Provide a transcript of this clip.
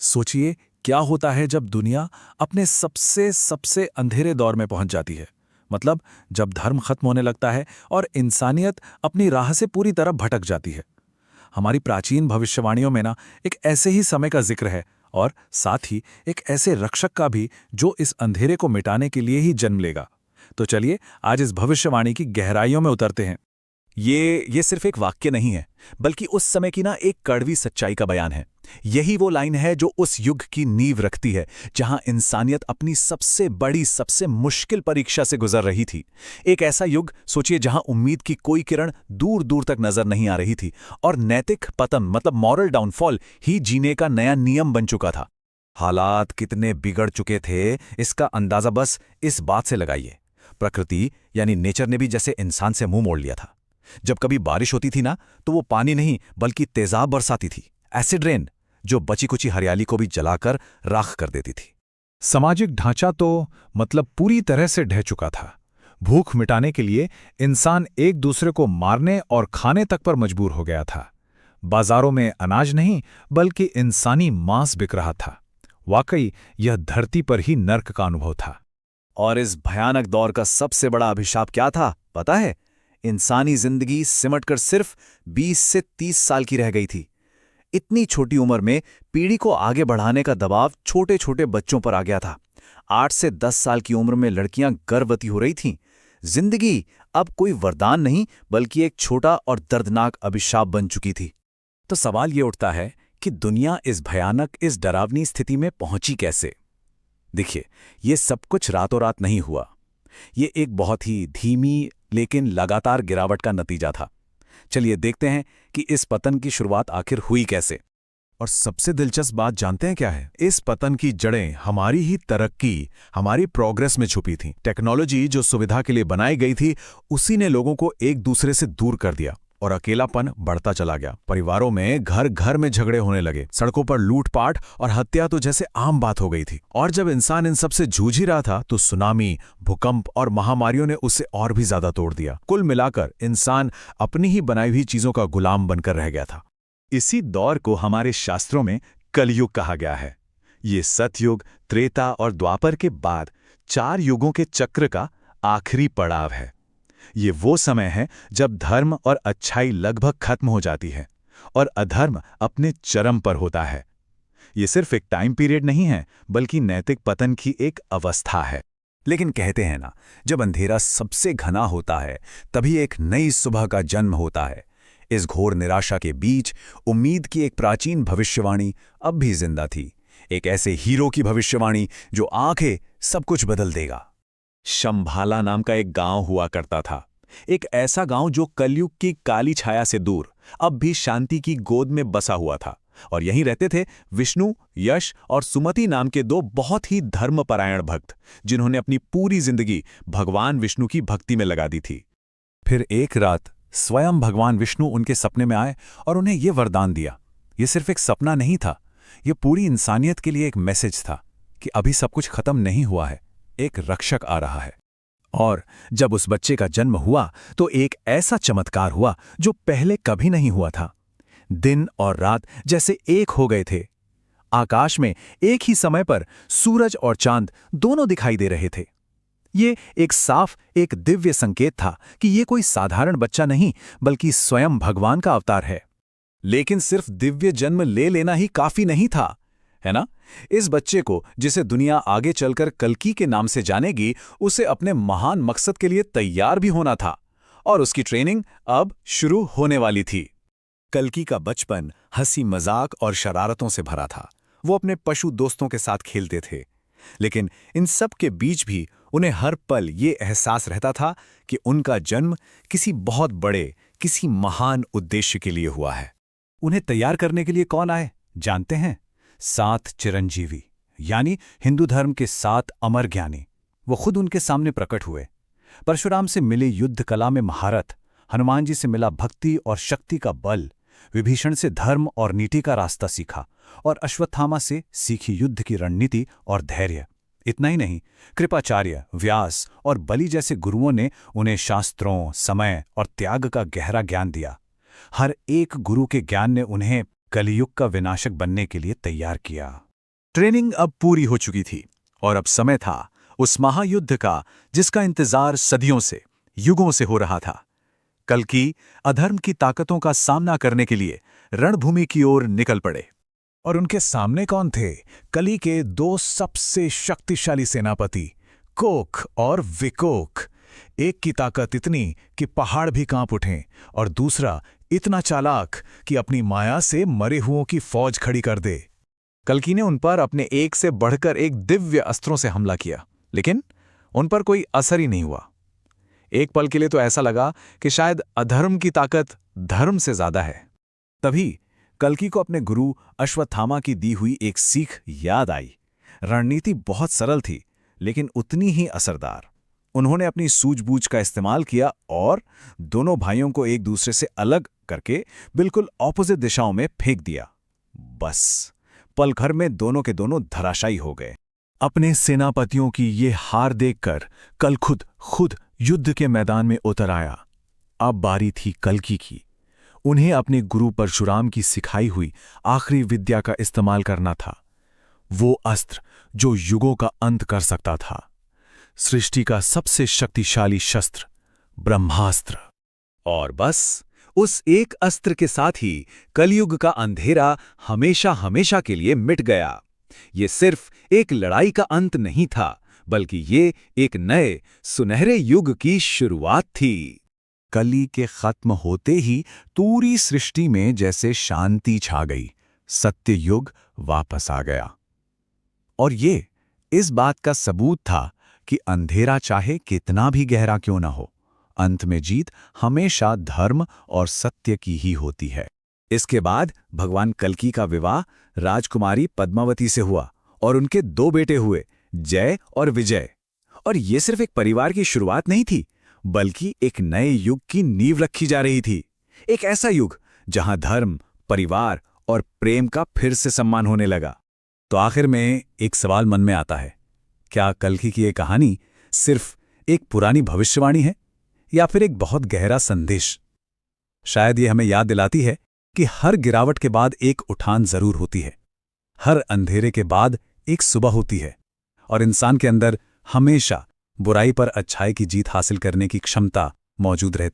सोचिए क्या होता है जब दुनिया अपने सबसे सबसे अंधेरे दौर में पहुंच जाती है। मतलब जब धर्म खत्म होने लगता है और इंसानियत अपनी राह से पूरी तरह भटक जाती है। हमारी प्राचीन भविष्यवाणियों में ना एक ऐसे ही समय का जिक्र है और साथ ही एक ऐसे रक्षक का भी जो इस अंधेरे को मिटाने के लिए ही जन्म लेगा। तो चलिए आज इस भविष्यवाणी की गहराइयों में उतरते हैं। ये सिर्फ एक वाक्य नहीं है, बल्कि उस समय की ना एक कड़वी सच्चाई का बयान है। यही वो लाइन है जो उस युग की नींव रखती है जहां इंसानियत अपनी सबसे बड़ी, सबसे मुश्किल परीक्षा से गुजर रही थी। एक ऐसा युग सोचिए जहां उम्मीद की कोई किरण दूर दूर तक नजर नहीं आ रही थी और नैतिक पतन मतलब मॉरल डाउनफॉल ही जीने का नया नियम बन चुका था। हालात कितने बिगड़ चुके थे इसका अंदाजा बस इस बात से लगाइए। प्रकृति यानी नेचर ने भी जैसे इंसान से मुंह मोड़ लिया था। जब कभी बारिश होती थी ना, तो वो पानी नहीं बल्कि तेजाब बरसाती थी, एसिड रेन, जो बची कुची हरियाली को भी जलाकर राख कर देती थी। सामाजिक ढांचा तो मतलब पूरी तरह से ढह चुका था। भूख मिटाने के लिए इंसान एक दूसरे को मारने और खाने तक पर मजबूर हो गया था। बाजारों में अनाज नहीं बल्कि इंसानी मांस बिक रहा था। वाकई यह धरती पर ही नर्क का अनुभव था। और इस भयानक दौर का सबसे बड़ा अभिशाप क्या था पता है? इंसानी जिंदगी सिमटकर सिर्फ 20 से 30 साल की रह गई थी। इतनी छोटी उम्र में पीढ़ी को आगे बढ़ाने का दबाव छोटे छोटे बच्चों पर आ गया था। 8 से 10 साल की उम्र में लड़कियां गर्भवती हो रही थीं। जिंदगी अब कोई वरदान नहीं बल्कि एक छोटा और दर्दनाक अभिशाप बन चुकी थी। तो सवाल ये उठता है कि दुनिया इस भयानक, इस डरावनी स्थिति में पहुंची कैसे? देखिए, ये सब कुछ रातों रात नहीं हुआ। ये एक बहुत ही धीमी लेकिन लगातार गिरावट का नतीजा था। चलिए देखते हैं कि इस पतन की शुरुआत आखिर हुई कैसे। और सबसे दिलचस्प बात जानते हैं क्या है? इस पतन की जड़ें हमारी ही तरक्की, हमारी प्रोग्रेस में छुपी थीं। टेक्नोलॉजी जो सुविधा के लिए बनाई गई थी, उसी ने लोगों को एक दूसरे से दूर कर दिया और अकेलापन बढ़ता चला गया। परिवारों में घर घर में झगड़े होने लगे, सड़कों पर लूटपाट और हत्या तो जैसे आम बात हो गई थी। और जब इंसान इन सब से जूझ ही रहा था तो सुनामी, भूकंप और महामारियों ने उसे और भी ज्यादा तोड़ दिया। कुल मिलाकर इंसान अपनी ही बनाई हुई चीजों का गुलाम बनकर रह गया था। इसी दौर को हमारे शास्त्रों में कलयुग कहा गया है। ये सतयुग, त्रेता और द्वापर के बाद 4 युगों के चक्र का आखिरी पड़ाव है। ये वो समय है जब धर्म और अच्छाई लगभग खत्म हो जाती है और अधर्म अपने चरम पर होता है। ये सिर्फ एक टाइम पीरियड नहीं है बल्कि नैतिक पतन की एक अवस्था है। लेकिन कहते हैं ना, जब अंधेरा सबसे घना होता है तभी एक नई सुबह का जन्म होता है। इस घोर निराशा के बीच उम्मीद की एक प्राचीन भविष्यवाणी अब भी जिंदा थी। एक ऐसे हीरो की भविष्यवाणी जो आंखें सब कुछ बदल देगा। शंभाला नाम का एक गांव हुआ करता था। एक ऐसा गांव जो कलयुग की काली छाया से दूर अब भी शांति की गोद में बसा हुआ था। और यहीं रहते थे विष्णु, यश और सुमति नाम के 2 बहुत ही धर्मपरायण भक्त, जिन्होंने अपनी पूरी जिंदगी भगवान विष्णु की भक्ति में लगा दी थी। फिर एक रात स्वयं भगवान विष्णु उनके सपने में आए और उन्हें यह वरदान दिया। यह सिर्फ एक सपना नहीं था, यह पूरी इंसानियत के लिए एक मैसेज था कि अभी सब कुछ खत्म नहीं हुआ है, एक रक्षक आ रहा है। और जब उस बच्चे का जन्म हुआ तो एक ऐसा चमत्कार हुआ जो पहले कभी नहीं हुआ था। दिन और रात जैसे एक हो गए थे। आकाश में एक ही समय पर सूरज और चांद दोनों दिखाई दे रहे थे। ये एक साफ, एक दिव्य संकेत था कि ये कोई साधारण बच्चा नहीं बल्कि स्वयं भगवान का अवतार है। लेकिन सिर्फ दिव्य जन्म ले लेना ही काफी नहीं था, है ना? इस बच्चे को, जिसे दुनिया आगे चलकर कल्कि के नाम से जानेगी, उसे अपने महान मकसद के लिए तैयार भी होना था। और उसकी ट्रेनिंग अब शुरू होने वाली थी। कल्कि का बचपन हंसी मजाक और शरारतों से भरा था। वो अपने पशु दोस्तों के साथ खेलते थे, लेकिन इन सब के बीच भी उन्हें हर पल ये एहसास रहता था कि उनका जन्म किसी बहुत बड़े, किसी महान उद्देश्य के लिए हुआ है। उन्हें तैयार करने के लिए कौन आए जानते हैं? 7 चिरंजीवी, यानी हिंदू धर्म के 7 अमर ज्ञानी। वो खुद उनके सामने प्रकट हुए। परशुराम से मिली युद्ध कला में महारत, हनुमान जी से मिला भक्ति और शक्ति का बल, विभीषण से धर्म और नीति का रास्ता सीखा और अश्वत्थामा से सीखी युद्ध की रणनीति और धैर्य। इतना ही नहीं, कृपाचार्य, व्यास और बलि जैसे गुरुओं ने उन्हें शास्त्रों, समय और त्याग का गहरा ज्ञान दिया। हर एक गुरु के ज्ञान ने उन्हें कलियुग का विनाशक बनने के लिए तैयार किया। ट्रेनिंग अब पूरी हो चुकी थी और अब समय था उस महायुद्ध का जिसका इंतजार सदियों से, युगों से हो रहा था। कल्कि अधर्म की ताकतों का सामना करने के लिए रणभूमि की ओर निकल पड़े। और उनके सामने कौन थे? कली के दो सबसे शक्तिशाली सेनापति, कोक और विकोक। एक की ताकत इतनी कि पहाड़ भी कांप उठें और दूसरा इतना चालाक कि अपनी माया से मरे हुओं की फौज खड़ी कर दे। कल्कि ने उन पर अपने एक से बढ़कर एक दिव्य अस्त्रों से हमला किया, लेकिन उन पर कोई असर ही नहीं हुआ। एक पल के लिए तो ऐसा लगा कि शायद अधर्म की ताकत धर्म से ज्यादा है। तभी कल्कि को अपने गुरु अश्वत्थामा की दी हुई एक सीख याद आई। रणनीति बहुत सरल थी, लेकिन उतनी ही असरदार। उन्होंने अपनी सूझबूझ का इस्तेमाल किया और दोनों भाइयों को एक दूसरे से अलग करके बिल्कुल ऑपोजिट दिशाओं में फेंक दिया। बस पल भर में दोनों के दोनों धराशायी हो गए। अपने सेनापतियों की ये हार देखकर कल खुद युद्ध के मैदान में उतर आया। अब बारी थी कल्कि की। उन्हें अपने गुरु परशुराम की सिखाई हुई आखिरी विद्या का इस्तेमाल करना था, वो अस्त्र जो युगों का अंत कर सकता था, सृष्टि का सबसे शक्तिशाली शस्त्र, ब्रह्मास्त्र। और बस उस एक अस्त्र के साथ ही कलयुग का अंधेरा हमेशा हमेशा के लिए मिट गया। ये सिर्फ एक लड़ाई का अंत नहीं था, बल्कि ये एक नए सुनहरे युग की शुरुआत थी। कली के खत्म होते ही पूरी सृष्टि में जैसे शांति छा गई, सत्य युग वापस आ गया। और ये इस बात का सबूत था कि अंधेरा चाहे कितना भी गहरा क्यों ना हो, अंत में जीत हमेशा धर्म और सत्य की ही होती है। इसके बाद भगवान कल्कि का विवाह राजकुमारी पद्मावती से हुआ और उनके 2 बेटे हुए, जय और विजय। और ये सिर्फ एक परिवार की शुरुआत नहीं थी, बल्कि एक नए युग की नींव रखी जा रही थी। एक ऐसा युग जहां धर्म, परिवार और प्रेम का फिर से सम्मान होने लगा। तो आखिर में एक सवाल मन में आता है, क्या कल्कि की ये कहानी सिर्फ एक पुरानी भविष्यवाणी है या फिर एक बहुत गहरा संदेश? शायद ये हमें याद दिलाती है कि हर गिरावट के बाद एक उठान जरूर होती है, हर अंधेरे के बाद एक सुबह होती है, और इंसान के अंदर हमेशा बुराई पर अच्छाई की जीत हासिल करने की क्षमता मौजूद रहती है।